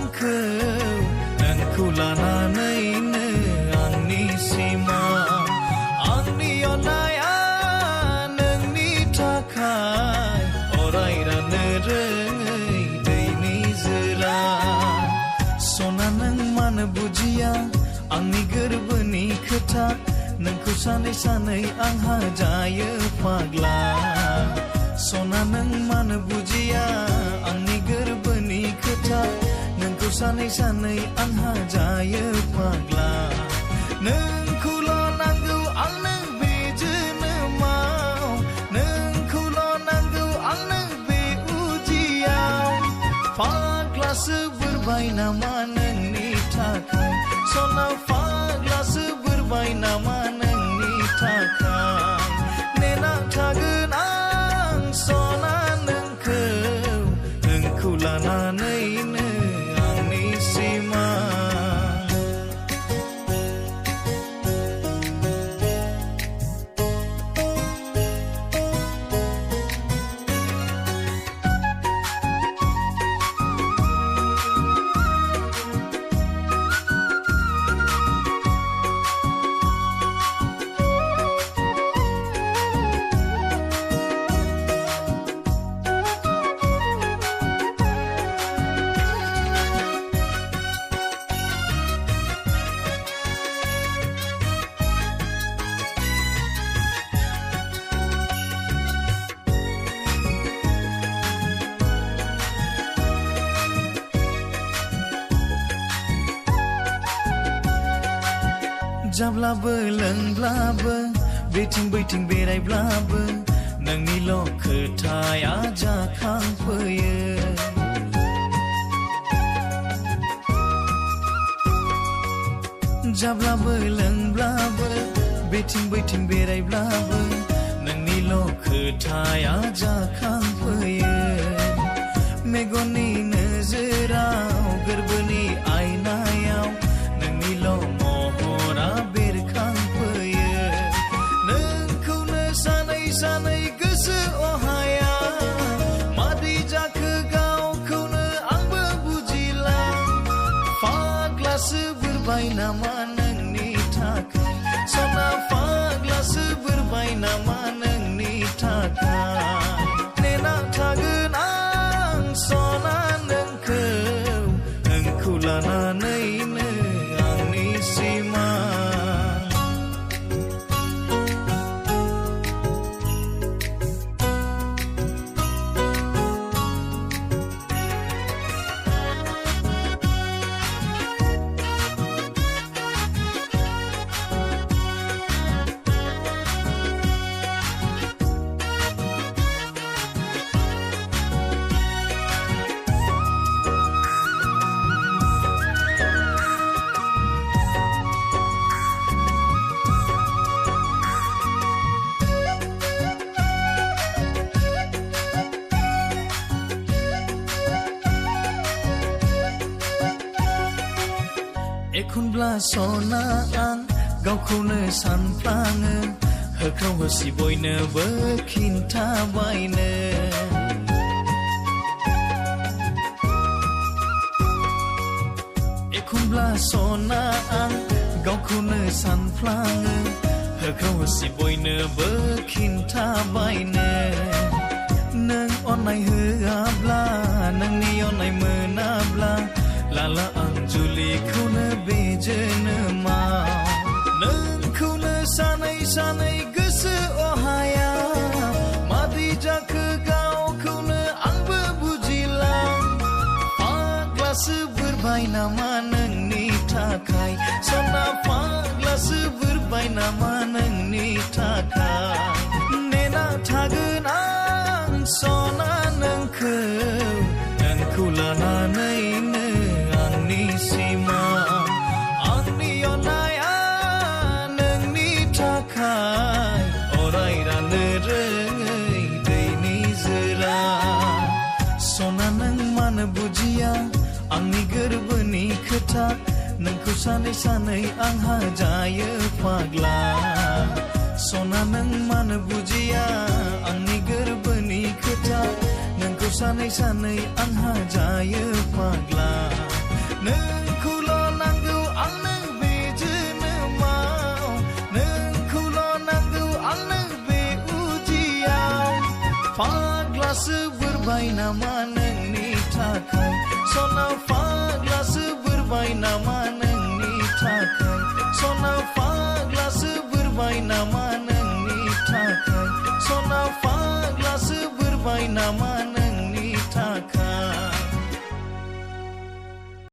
नोंखौ नोंखौ लानानैनो आंनि सिमा आंनि अननाया नोंनि थाखाय अराय राननो रोङै दैनि जोला सना नों मानो बुजिया आंनि गोरबोनि खोथा नोंखौ सानै सानै आंहा जायो फाग्ला सना नों मानो बुजिया आंनि गोरबोनि खोथा नोंखौ सानै सानै आंहा जायो फाग्ला नोंखौल' नांगौ आंनो बे जोनोमाव नोंखौल' नांगौ आंनो बे उजियाव फाग्लासो बुरबाय नामा नोंनि थाखाय सना फाग्लासो बुरबाय नामा नोंनि थाखाय नेना थागोन आं सना नोंखौ लानानैनो आंनि सिमा जाब्लाबो लोंब्लाबो बेथिं बैथिं बेरायब्लाबो नोंनिल' खोथाया जाखांफैयो जाब्लाबो लोंब्लाबो बेथिं बैथिं बेरायब्लाबो नोंनिल' खोथाया जाखांफैयो मेगननि नोजोराव गोरबोनि आयनायाव नोंनिल' महरा बेरखांफैयो नोंखौनो सानै सानै गोसो अहाया मादै जाखो गावखौनो आंबो बुजिला फाग्लासो बुरबाय नामा नोंनि थाखाय सना फाग्लासो बुरबाय नामा नोंनि थाखाय नेना थागोन आं सना नोंखौ लानानैनो आंनि सिमा एखनब्ला सना आं गावखौनो सानफ्लाङो होख्राव होसि बयनोबो खिन्थाबायनो एखनब्ला सना आं गावखौनो सानफ्लाङो होख्राव होसि बयनोबो खिन्थाबायनो नों अननाय होआब्ला नोंनि अननाय मोनाब्ला लाला आं जुलिखौनो बे जोनोमाव नोंखौनो सानै सानै गोसो अहाया मादै जाखो गावखौनो आंबो बुजिला फाग्लासो बुरबाय नामा नोंनि थाखाय सना फाग्लासो बुरबाय नामा नोंनि थाखाय नेना थागोन आं सना नोंखौ लानानैनो आंनि सिमा आंनि अननाया नोंनि थाखाय अराय राननो रोङै दैनि जोला सना नों मानो बुजिया आंनि गोरबोनि खोथा नोंखौ सानै सानै आंहा जायो फाग्ला सना नों मानो बुजिया आंनि गोरबोनि खोथा नोंखौ सानै सानै आंहा जायो फाग्ला बोरबाय नामा नोंनि थाखाय सना फाग्लासो बोरबाय नामा नोंनि थाखाय सना फाग्लासो बोरबाय नामा नोंनि थाखाय सना फाग्लासो बोरबाय नामा